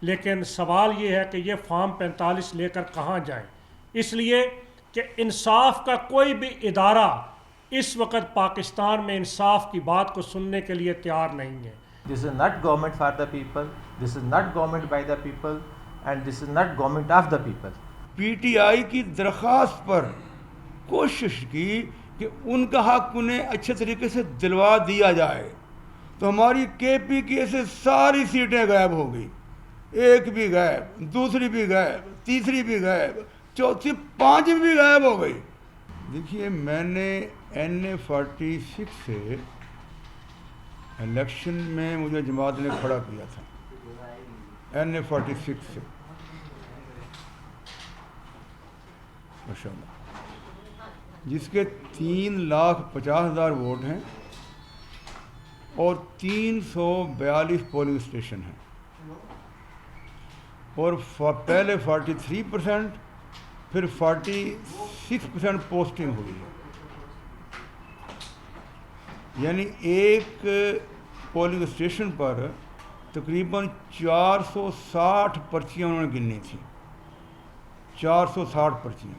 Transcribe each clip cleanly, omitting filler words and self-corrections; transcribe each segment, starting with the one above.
لیکن سوال یہ ہے کہ یہ فارم 45 لے کر کہاں جائیں، اس لیے کہ انصاف کا کوئی بھی ادارہ اس وقت پاکستان میں انصاف کی بات کو سننے کے لیے تیار نہیں ہے۔ This is not government for the people, this is not government by the people, and this is not government of the people. P T I کی درخواست پر کوشش کی کہ ان کا حق انہیں اچھے طریقے سے دلوا دیا جائے، تو ہماری کے پی کی سے ساری سیٹیں غائب ہو گئی، ایک بھی غائب، دوسری بھی غائب، تیسری بھی غائب، چوتھی، پانچویں بھی غائب ہو گئی۔ دیکھیے، میں نے NA46 سے الیکشن میں مجھے جماعت نے کھڑا کیا تھا، NA46 سے، ماشاء اللہ، جس کے 3,50,000 ووٹ ہیں اور 342 پولنگ اسٹیشن ہیں، اور پہلے 43%، پھر 46% پوسٹنگ ہوئی ہے، یعنی ایک پولنگ اسٹیشن پر تقریباً 460 پرچیاں انہوں نے گننی تھیں، 460 پرچیاں۔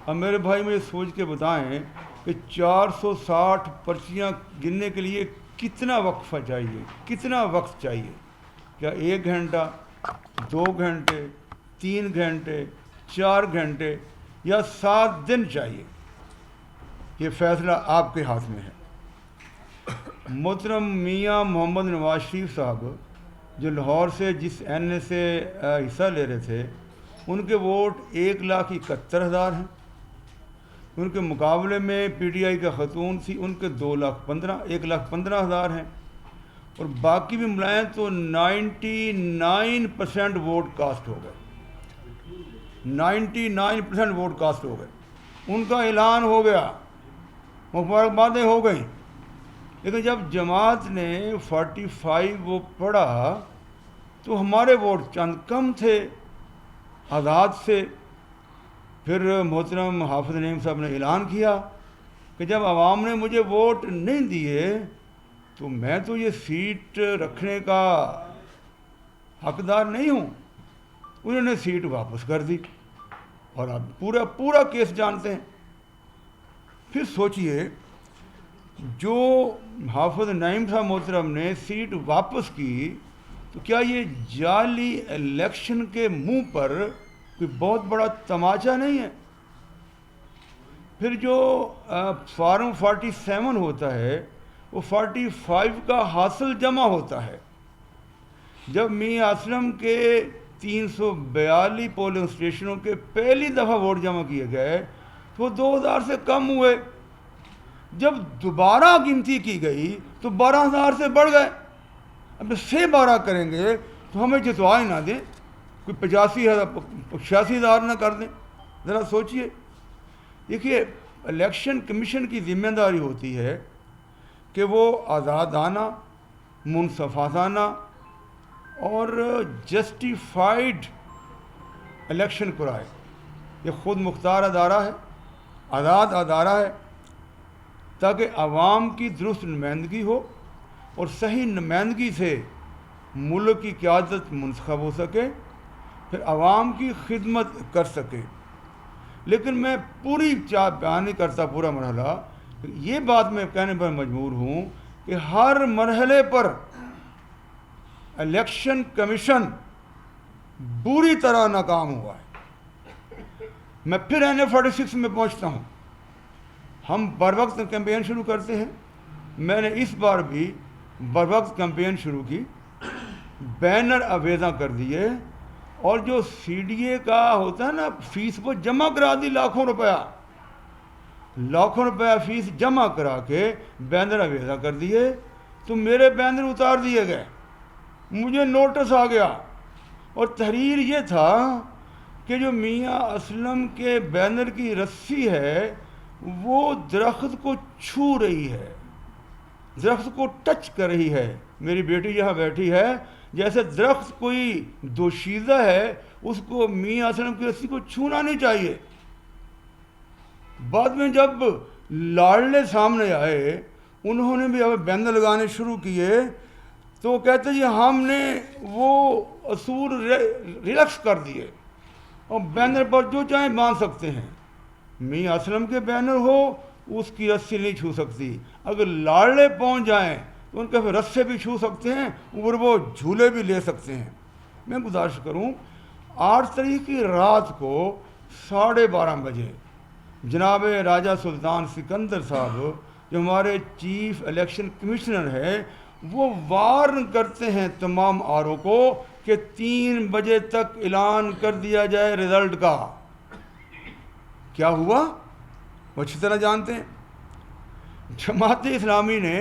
اب میرے بھائی مجھے سوچ کے بتائیں کہ 460 پرچیاں گننے کے لیے کتنا وقفہ چاہیے، کتنا وقت چاہیے؟ کیا 1 گھنٹہ، 2 گھنٹے، 3 گھنٹے، 4 گھنٹے یا 7 دن چاہیے؟ یہ فیصلہ آپ کے ہاتھ میں ہے۔ محترم میاں محمد نواز شریف صاحب جو لاہور سے جس NA سے حصہ لے رہے تھے، ان کے ووٹ 1,71,000 ہیں، ان کے مقابلے میں پی ٹی آئی کا خاتون تھی، ان کے 1,15,000 ہیں، اور باقی بھی ملائیں تو 99% ووٹ کاسٹ ہو گئے، 99% ووٹ کاسٹ ہو گئے۔ ان کا اعلان ہو گیا، مبارکبادیں ہو گئیں، لیکن جب جماعت نے 45 وہ پڑھا تو ہمارے ووٹ چند کم تھے آزاد سے۔ پھر محترم حافظ نعیم صاحب نے اعلان کیا کہ جب عوام نے مجھے ووٹ نہیں دیے تو میں تو یہ سیٹ رکھنے کا حقدار نہیں ہوں۔ انہوں نے سیٹ واپس کر دی، اور آپ پورا کیس جانتے ہیں۔ پھر سوچئے، جو حافظ نعیم صاحب محترم نے سیٹ واپس کی، تو کیا یہ جعلی الیکشن کے منہ پر کوئی بہت بڑا تماچا نہیں ہے؟ پھر جو فارم 47 ہوتا ہے وہ 45 کا حاصل جمع ہوتا ہے۔ جب میاں اسلم کے 342 پولنگ اسٹیشنوں کے پہلی دفعہ ووٹ جمع کیے گئے تو وہ 2,000 سے کم ہوئے، جب دوبارہ گنتی کی گئی تو 12,000 سے بڑھ گئے۔ اب سے 12 کریں گے تو ہمیں جتوا ہی نہ دیں، کوئی 86,000 نہ کر دیں۔ ذرا سوچئے، دیکھیے، الیکشن کمیشن کی ذمہ داری ہوتی ہے کہ وہ آزادانہ، منصفانہ اور جسٹیفائیڈ الیکشن کرائے۔ یہ خود مختار ادارہ ہے، آزاد ادارہ ہے، تاکہ عوام کی درست نمائندگی ہو اور صحیح نمائندگی سے ملک کی قیادت منتخب ہو سکے، پھر عوام کی خدمت کر سکے۔ لیکن میں پوری بیان نہیں کرتا پورا مرحلہ، یہ بات میں کہنے پر مجبور ہوں کہ ہر مرحلے پر الیکشن کمیشن بری طرح ناکام ہوا ہے۔ میں پھر NA46 میں پہنچتا ہوں۔ ہم بر وقت کیمپین شروع کرتے ہیں، میں نے اس بار بھی بر وقت کیمپین شروع کی، بینر آویزاں کر دیے، اور جو CDA کا ہوتا ہے نا، فیس وہ جمع کرا دی، لاکھوں روپیہ فیس جمع کرا کے بینر آویزاں کر دیے، تو میرے بینر اتار دیے گئے، مجھے نوٹس آ گیا، اور تحریر یہ تھا کہ جو میاں اسلم کے بینر کی رسی ہے وہ درخت کو چھو رہی ہے، درخت کو ٹچ کر رہی ہے۔ میری بیٹی یہاں بیٹھی ہے، جیسے درخت کوئی دوشیزہ ہے، اس کو میاں اسلم کی رسی کو چھونا نہیں چاہیے۔ بعد میں جب لاڑلے سامنے آئے، انہوں نے بھی اب بینر لگانے شروع کیے، تو کہتے جی ہم نے وہ اصول ریلیکس کر دیے اور بینر پر جو چاہیں باندھ سکتے ہیں. میاں اسلم کے بینر ہو اس کی رسی نہیں چھو سکتی. اگر لاڑلے پہنچ جائیں تو ان کے پھر رسے بھی چھو سکتے ہیں اور وہ جھولے بھی لے سکتے ہیں. میں گزارش کروں 8 تاریخ کی رات کو 12:30 بجے جناب راجہ سلطان سکندر صاحب جو ہمارے چیف الیکشن کمشنر ہے وہ وارن کرتے ہیں تمام آرو کو کہ 3 بجے تک اعلان کر دیا جائے رزلٹ کا. کیا ہوا وہ اچھی طرح جانتے ہیں. جماعت اسلامی نے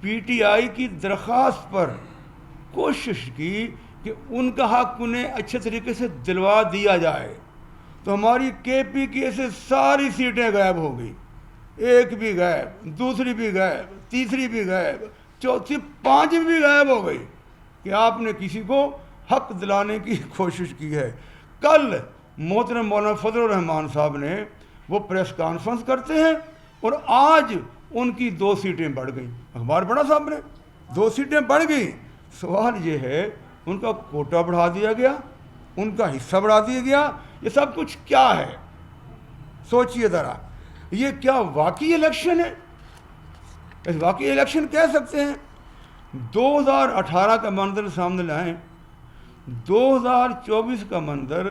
پی ٹی آئی کی درخواست پر کوشش کی کہ ان کا حق انہیں اچھے طریقے سے دلوا دیا جائے تو ہماری کے پی کی سے ساری سیٹیں غائب ہو گئی. ایک بھی غائب, دوسری بھی غائب, تیسری بھی غائب, چوتھی 5 بھی غائب ہو گئی کہ آپ نے کسی کو حق دلانے کی کوشش کی ہے. کل محترم مولانا فضل الرحمان صاحب نے وہ پریس کانفرنس کرتے ہیں اور آج ان کی 2 سیٹیں بڑھ گئیں. اخبار پڑھا صاحب نے 2 سیٹیں بڑھ گئیں. سوال یہ ہے ان کا کوٹا بڑھا دیا گیا, ان کا حصہ بڑھا دیا گیا. یہ سب کچھ کیا ہے سوچئے ذرا. یہ کیا واقعی الیکشن ہے؟ اس واقعی الیکشن کہہ سکتے ہیں؟ 2018 کا منظر سامنے لائیں. 2024 کا منظر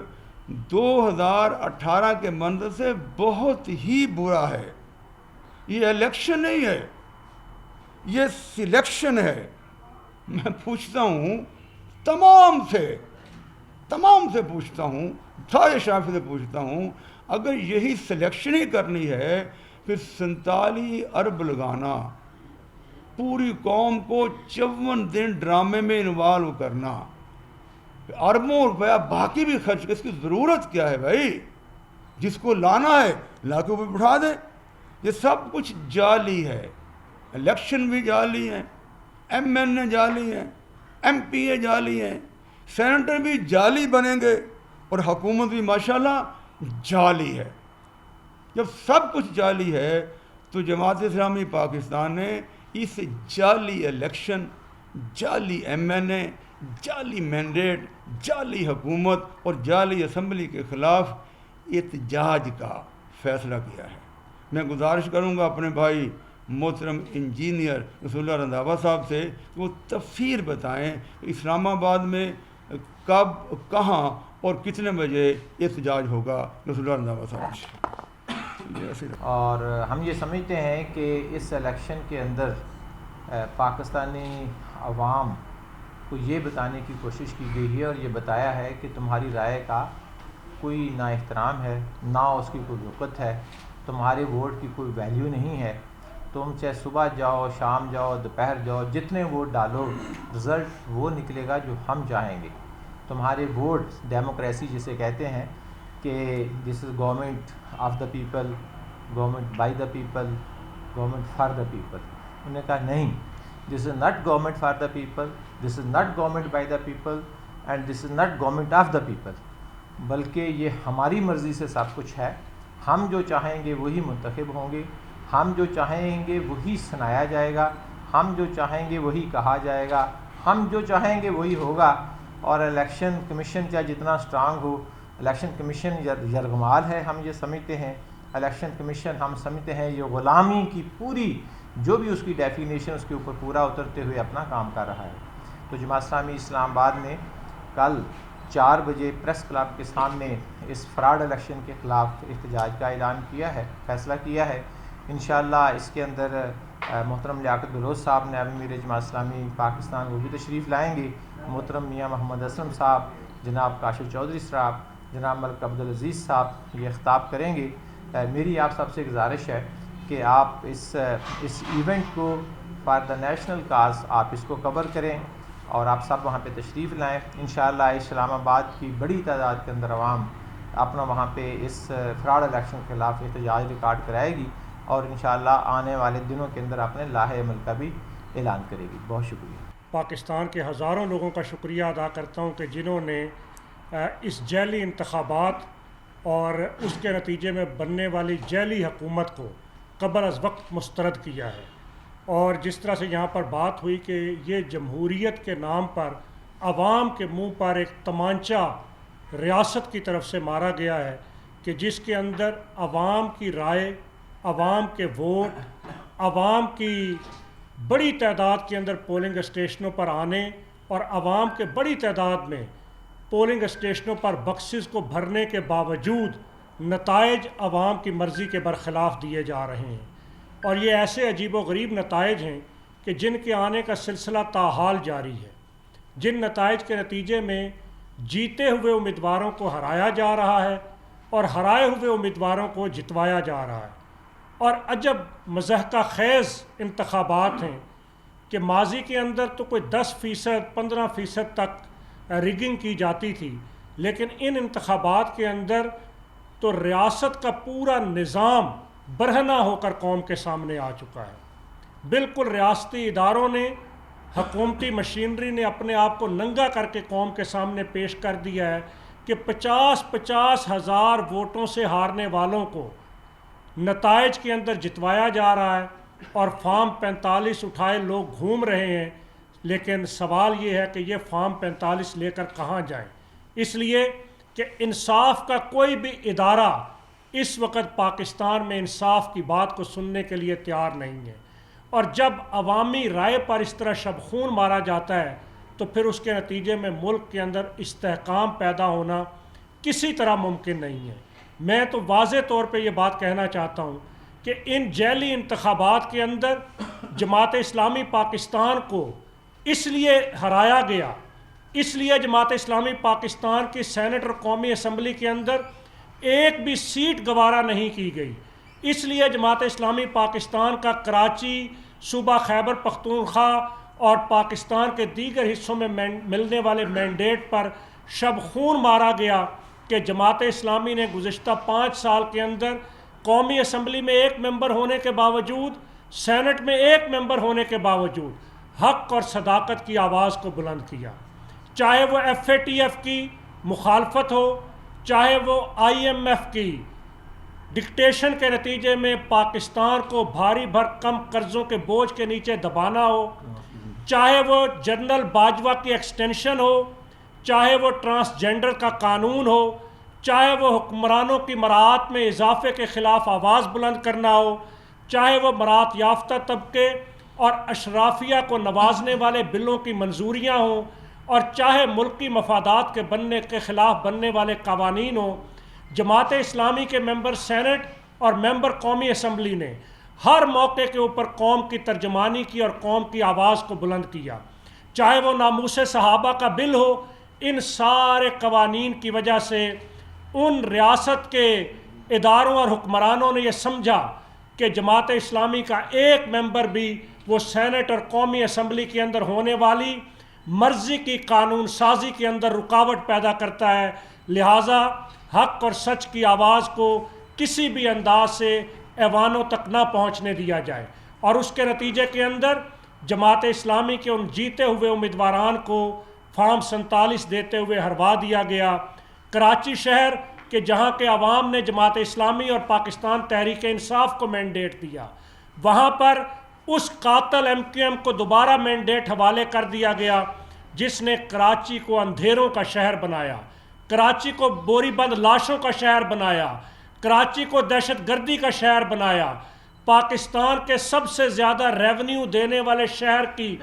2018 کے منظر سے بہت ہی برا ہے. یہ الیکشن نہیں ہے, یہ سلیکشن ہے. میں پوچھتا ہوں تمام سے پوچھتا ہوں, سارے شافی سے پوچھتا ہوں, اگر یہی سلیکشن ہی کرنی ہے پھر 47 ارب لگانا, پوری قوم کو 54 دن ڈرامے میں انوالو کرنا, اربوں روپیہ باقی بھی خرچ, اس کی ضرورت کیا ہے بھائی؟ جس کو لانا ہے لا کے وہ بٹھا دیں. یہ سب کچھ جعلی ہے. الیکشن بھی جعلی ہیں, ایم این اے جعلی ہیں, ایم پی اے جعلی ہیں, سینیٹر بھی جعلی بنیں گے اور حکومت بھی ماشاءاللہ جعلی ہے. جب سب کچھ جعلی ہے تو جماعت اسلامی پاکستان نے اس جعلی الیکشن, جعلی ایم این اے, جعلی مینڈیٹ, جعلی حکومت اور جعلی اسمبلی کے خلاف احتجاج کا فیصلہ کیا ہے. میں گزارش کروں گا اپنے بھائی محترم انجینئر رسول اللہ رنداوا صاحب سے کہ وہ تفسیر بتائیں اسلام آباد میں کب, کہاں اور کتنے بجے احتجاج ہوگا. رسول اللہ رنداوا صاحب. اور ہم یہ سمجھتے ہیں کہ اس الیکشن کے اندر پاکستانی عوام کو یہ بتانے کی کوشش کی گئی ہے اور یہ بتایا ہے کہ تمہاری رائے کا کوئی نہ احترام ہے, نہ اس کی کوئی وقت ہے, تمہارے ووٹ کی کوئی ویلیو نہیں ہے. تم چاہے صبح جاؤ, شام جاؤ, دوپہر جاؤ, جتنے ووٹ ڈالو رزلٹ وہ نکلے گا جو ہم چاہیں گے. تمہارے ووٹ ڈیموکریسی جسے کہتے ہیں کہ this is government of the people, government by the people, government for the people. انہوں نے کہا نہیں, this is not government for the people, this is not government by the people and this is not government of the people, بلکہ یہ ہماری مرضی سے سب کچھ ہے. ہم جو چاہیں گے وہی منتخب ہوں گے, ہم جو چاہیں گے وہی سنایا جائے گا, ہم جو چاہیں گے وہی کہا جائے گا, ہم جو چاہیں گے وہی ہوگا. اور الیکشن کمیشن چاہے جتنا اسٹرانگ ہو, الیکشن کمیشن یرغمال ہے ہم یہ سمجھتے ہیں. الیکشن کمیشن ہم سمجھتے ہیں یہ غلامی کی پوری جو بھی اس کی ڈیفینیشن اس کے اوپر پورا اترتے ہوئے اپنا کام کر رہا ہے. تو جماعت اسلامی اسلام آباد نے کل 4 بجے پریس کلب کے سامنے اس فراڈ الیکشن کے خلاف احتجاج کا اعلان کیا ہے, فیصلہ کیا ہے. انشاءاللہ اس کے اندر محترم لیاقت بلوچ صاحب نے امیر جماعت اسلامی پاکستان وہ بھی تشریف لائیں گے, محترم میاں محمد اسلم صاحب, جناب کاشف چودھری صاحب, جناب ملک عبدالعزیز صاحب یہ خطاب کریں گے. میری آپ سب سے گزارش ہے کہ آپ اس ایونٹ کو فار دا نیشنل کاز آپ اس کو کور کریں اور آپ سب وہاں پہ تشریف لائیں. انشاءاللہ اسلام آباد کی بڑی تعداد کے اندر عوام اپنا وہاں پہ اس فراڈ الیکشن کے خلاف احتجاج ریکارڈ کرائے گی اور انشاءاللہ آنے والے دنوں کے اندر اپنے لاہے عمل کا بھی اعلان کرے گی. بہت شکریہ. پاکستان کے ہزاروں لوگوں کا شکریہ ادا کرتا ہوں کہ جنہوں نے اس جعلی انتخابات اور اس کے نتیجے میں بننے والی جعلی حکومت کو قبل از وقت مسترد کیا ہے. اور جس طرح سے یہاں پر بات ہوئی کہ یہ جمہوریت کے نام پر عوام کے منہ پر ایک تمانچہ ریاست کی طرف سے مارا گیا ہے کہ جس کے اندر عوام کی رائے، عوام کے ووٹ، عوام کی بڑی تعداد کے اندر پولنگ اسٹیشنوں پر آنے اور عوام کے بڑی تعداد میں پولنگ اسٹیشنوں پر بکسز کو بھرنے کے باوجود نتائج عوام کی مرضی کے برخلاف دیے جا رہے ہیں، اور یہ ایسے عجیب و غریب نتائج ہیں کہ جن کے آنے کا سلسلہ تاحال جاری ہے، جن نتائج کے نتیجے میں جیتے ہوئے امیدواروں کو ہرایا جا رہا ہے اور ہرائے ہوئے امیدواروں کو جتوایا جا رہا ہے۔ اور عجب مضحکہ خیز انتخابات ہیں کہ ماضی کے اندر تو کوئی 10%، 15% تک ریگنگ کی جاتی تھی، لیکن ان انتخابات کے اندر تو ریاست کا پورا نظام برہنہ ہو کر قوم کے سامنے آ چکا ہے۔ بالکل ریاستی اداروں نے، حکومتی مشینری نے اپنے آپ کو ننگا کر کے قوم کے سامنے پیش کر دیا ہے کہ 50 ہزار ووٹوں سے ہارنے والوں کو نتائج کے اندر جتوایا جا رہا ہے اور فارم 45 اٹھائے لوگ گھوم رہے ہیں، لیکن سوال یہ ہے کہ یہ فارم 45 لے کر کہاں جائیں؟ اس لیے کہ انصاف کا کوئی بھی ادارہ اس وقت پاکستان میں انصاف کی بات کو سننے کے لیے تیار نہیں ہے، اور جب عوامی رائے پر اس طرح شب خون مارا جاتا ہے تو پھر اس کے نتیجے میں ملک کے اندر استحکام پیدا ہونا کسی طرح ممکن نہیں ہے۔ میں تو واضح طور پہ یہ بات کہنا چاہتا ہوں کہ ان جعلی انتخابات کے اندر جماعت اسلامی پاکستان کو اس لیے ہرایا گیا، اس لیے جماعت اسلامی پاکستان کی سینٹ اور قومی اسمبلی کے اندر ایک بھی سیٹ گوارا نہیں کی گئی، اس لیے جماعت اسلامی پاکستان کا کراچی، صوبہ خیبر پختونخوا اور پاکستان کے دیگر حصوں میں ملنے والے مینڈیٹ پر شب خون مارا گیا کہ جماعت اسلامی نے گزشتہ 5 سال کے اندر قومی اسمبلی میں 1 ممبر ہونے کے باوجود، سینٹ میں 1 ممبر ہونے کے باوجود حق اور صداقت کی آواز کو بلند کیا، چاہے وہ FATF کی مخالفت ہو، چاہے وہ IMF کی ڈکٹیشن کے نتیجے میں پاکستان کو بھاری بھرکم قرضوں کے بوجھ کے نیچے دبانا ہو، چاہے وہ جنرل باجوہ کی ایکسٹینشن ہو، چاہے وہ ٹرانسجینڈر کا قانون ہو، چاہے وہ حکمرانوں کی مراعات میں اضافے کے خلاف آواز بلند کرنا ہو، چاہے وہ مراعات یافتہ طبقے اور اشرافیہ کو نوازنے والے بلوں کی منظوریاں ہوں، اور چاہے ملکی مفادات کے بننے کے خلاف بننے والے قوانین ہوں، جماعت اسلامی کے ممبر سینٹ اور ممبر قومی اسمبلی نے ہر موقع کے اوپر قوم کی ترجمانی کی اور قوم کی آواز کو بلند کیا، چاہے وہ ناموس صحابہ کا بل ہو۔ ان سارے قوانین کی وجہ سے ان ریاست کے اداروں اور حکمرانوں نے یہ سمجھا کہ جماعت اسلامی کا ایک ممبر بھی وہ سینٹ اور قومی اسمبلی کے اندر ہونے والی مرضی کی قانون سازی کے اندر رکاوٹ پیدا کرتا ہے، لہٰذا حق اور سچ کی آواز کو کسی بھی انداز سے ایوانوں تک نہ پہنچنے دیا جائے، اور اس کے نتیجے کے اندر جماعت اسلامی کے ان جیتے ہوئے امیدواران کو فارم 47 دیتے ہوئے ہروا دیا گیا۔ کراچی شہر کہ جہاں کے عوام نے جماعت اسلامی اور پاکستان تحریک انصاف کو مینڈیٹ دیا، وہاں پر اس قاتل MQM کو دوبارہ مینڈیٹ حوالے کر دیا گیا جس نے کراچی کو اندھیروں کا شہر بنایا، کراچی کو بوری بند لاشوں کا شہر بنایا، کراچی کو دہشت گردی کا شہر بنایا، پاکستان کے سب سے زیادہ ریونیو دینے والے شہر کی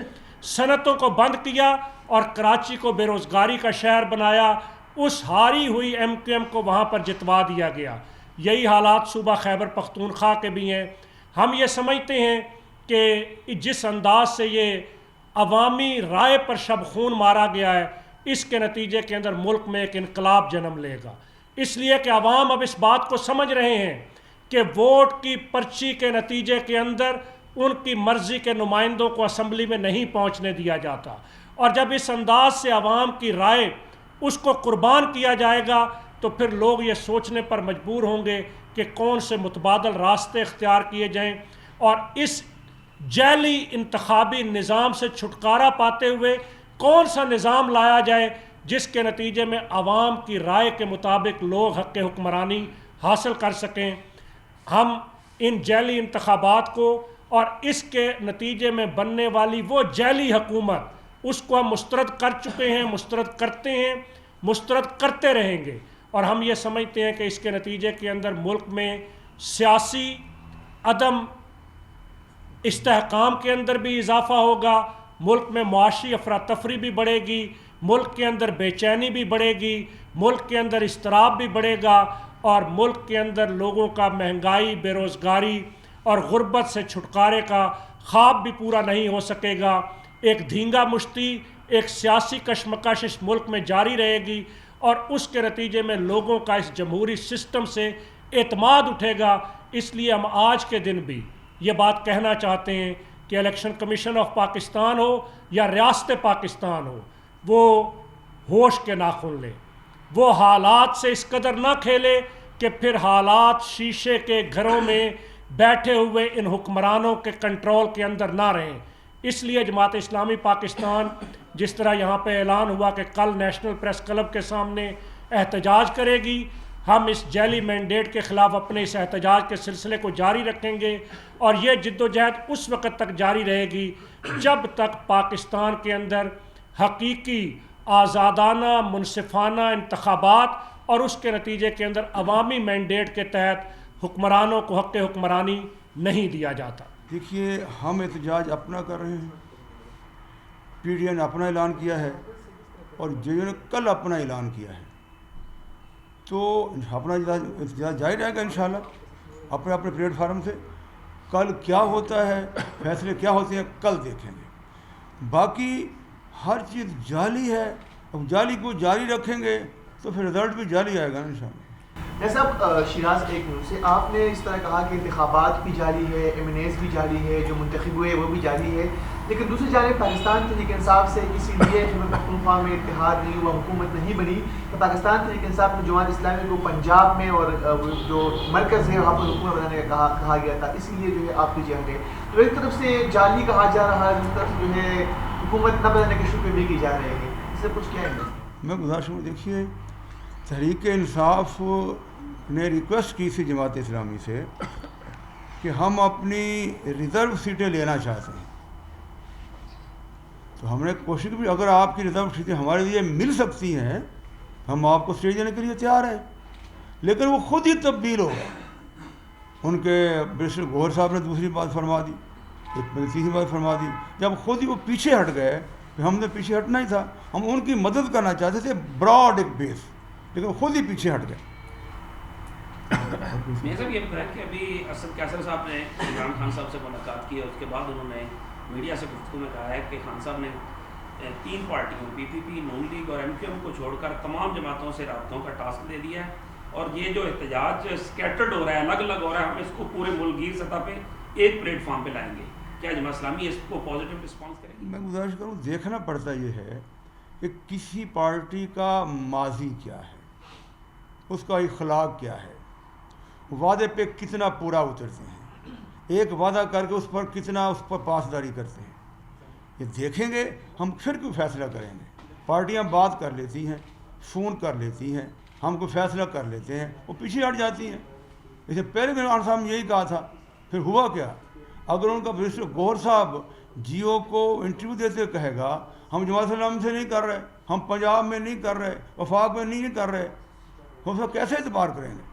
صنعتوں کو بند کیا اور کراچی کو بے روزگاری کا شہر بنایا۔ اس ہاری ہوئی MQM کو وہاں پر جتوا دیا گیا۔ یہی حالات صوبہ خیبر پختونخوا کے بھی ہیں۔ ہم یہ سمجھتے ہیں کہ جس انداز سے یہ عوامی رائے پر شب خون مارا گیا ہے، اس کے نتیجے کے اندر ملک میں ایک انقلاب جنم لے گا، اس لیے کہ عوام اب اس بات کو سمجھ رہے ہیں کہ ووٹ کی پرچی کے نتیجے کے اندر ان کی مرضی کے نمائندوں کو اسمبلی میں نہیں پہنچنے دیا جاتا، اور جب اس انداز سے عوام کی رائے اس کو قربان کیا جائے گا تو پھر لوگ یہ سوچنے پر مجبور ہوں گے کہ کون سے متبادل راستے اختیار کیے جائیں، اور اس جعلی انتخابی نظام سے چھٹکارا پاتے ہوئے کون سا نظام لایا جائے جس کے نتیجے میں عوام کی رائے کے مطابق لوگ حق حکمرانی حاصل کر سکیں۔ ہم ان جعلی انتخابات کو اور اس کے نتیجے میں بننے والی وہ جعلی حکومت اس کو ہم مسترد کر چکے ہیں، مسترد کرتے ہیں، مسترد کرتے رہیں گے، اور ہم یہ سمجھتے ہیں کہ اس کے نتیجے کے اندر ملک میں سیاسی عدم استحکام کے اندر بھی اضافہ ہوگا، ملک میں معاشی افراتفری بھی بڑھے گی، ملک کے اندر بے چینی بھی بڑھے گی، ملک کے اندر اضطراب بھی بڑھے گا، اور ملک کے اندر لوگوں کا مہنگائی، بے روزگاری اور غربت سے چھٹکارے کا خواب بھی پورا نہیں ہو سکے گا۔ ایک دھینگا مشتی، ایک سیاسی کشمکش اس ملک میں جاری رہے گی، اور اس کے نتیجے میں لوگوں کا اس جمہوری سسٹم سے اعتماد اٹھے گا۔ اس لیے ہم آج کے دن بھی یہ بات کہنا چاہتے ہیں کہ الیکشن کمیشن آف پاکستان ہو یا ریاست پاکستان ہو، وہ ہوش کے ناخن لے، وہ حالات سے اس قدر نہ کھیلے کہ پھر حالات شیشے کے گھروں میں بیٹھے ہوئے ان حکمرانوں کے کنٹرول کے اندر نہ رہیں۔ اس لیے جماعت اسلامی پاکستان، جس طرح یہاں پہ اعلان ہوا کہ کل نیشنل پریس کلب کے سامنے احتجاج کرے گی، ہم اس جعلی مینڈیٹ کے خلاف اپنے اس احتجاج کے سلسلے کو جاری رکھیں گے، اور یہ جد و جہد اس وقت تک جاری رہے گی جب تک پاکستان کے اندر حقیقی آزادانہ منصفانہ انتخابات اور اس کے نتیجے کے اندر عوامی مینڈیٹ کے تحت حکمرانوں کو حق حکمرانی نہیں دیا جاتا۔ دیکھیے، ہم احتجاج اپنا کر رہے ہیں، پی ڈی اے نے اپنا اعلان کیا ہے اور جے یو نے کل اپنا اعلان کیا ہے، تو اپنا احتجاج جاری رہے گا انشاءاللہ اپنے اپنے پلیٹ فارم سے۔ کل کیا ہوتا ہے، فیصلے کیا ہوتے ہیں، کل دیکھیں گے۔ باقی ہر چیز جعلی ہے، اب جعلی کو جاری رکھیں گے تو پھر رزلٹ بھی جعلی آئے گا انشاءاللہ۔ صاحب شیراز ایک منٹ سے آپ نے اس طرح کہا کہ انتخابات بھی جاری ہے، M&As بھی جاری ہے، جو منتخب ہوئے وہ بھی جاری ہے، لیکن دوسری جانب پاکستان تحریک انصاف سے اسی لیے خیبر پختونخوا میں اتحاد نہیں ہوا، حکومت نہیں بنی، تو پاکستان تحریک انصاف میں جماعت اسلامی کو پنجاب میں اور جو مرکز ہے وہاں پر حکومت بنانے کا کہا گیا تھا، اسی لیے جو ہے آپ پیچھے ہٹے۔ تو ایک طرف سے جعلی کہا جا رہا ہے، دوسری طرف جو ہے حکومت نہ بنانے کے شبے بھی کی جا رہے ہیں، اس سے کچھ کیا ہے؟ میں گزارش ہوں، دیکھیے تحریک انصاف نے ریکویسٹ کی تھی جماعت اسلامی سے کہ ہم اپنی ریزرو سیٹیں لینا چاہتے ہیں، تو ہم نے کوشش کی اگر آپ کی ریزرو سیٹیں ہمارے لیے مل سکتی ہیں ہم آپ کو سیٹ دینے کے لیے تیار ہیں، لیکن وہ خود ہی تبدیل ہو گئے۔ ان کے بیرسٹر گوہر صاحب نے دوسری بات فرما دی، ایک تیسری بات فرما دی، جب خود ہی وہ پیچھے ہٹ گئے، کہ ہم نے پیچھے ہٹنا ہی تھا، ہم ان کی مدد کرنا چاہتے تھے براڈ ایک بیس، لیکن خود ہی پیچھے ہٹ گئے۔ میں صاحب یہ بتایا کہ ابھی اسد کیسر صاحب نے عمران خان صاحب سے ملاقات کی، اور اس کے بعد انہوں نے میڈیا سے گفتگو میں کہا ہے کہ خان صاحب نے 3 پارٹیوں PPP، نون لیگ اور MQM کو چھوڑ کر تمام جماعتوں سے رابطوں کا ٹاسک دے دیا ہے، اور یہ جو احتجاج اسکیٹرڈ ہو رہا ہے، الگ الگ ہو رہا ہے، ہم اس کو پورے ملک گیر سطح پہ ایک پلیٹ فارم پہ لائیں گے۔ کیا جماعت اسلامی اس کو پازیٹیو رسپانس کرے گی؟ میں گزارش کروں، دیکھنا پڑتا یہ ہے کہ کسی پارٹی کا ماضی کیا ہے، اس کا اخلاق کیا ہے، وعدے پہ کتنا پورا اترتے ہیں، ایک وعدہ کر کے اس پر کتنا اس پر پاسداری کرتے ہیں، یہ دیکھیں گے ہم پھر کوئی فیصلہ کریں گے۔ پارٹیاں بات کر لیتی ہیں، فون کر لیتی ہیں، ہم کو فیصلہ کر لیتے ہیں، وہ پیچھے ہٹ جاتی ہیں۔ اسے پہلے عمران صاحب نے یہی کہا تھا، پھر ہوا کیا؟ اگر ان کا بیرسٹر گوہر صاحب جیو کو انٹرویو دیتے کہے گا ہم جماعت اسلامی سے نہیں کر رہے، ہم پنجاب میں نہیں کر رہے، وفاق میں نہیں کر رہے، ہم سب کیسے اعتبار کریں گے؟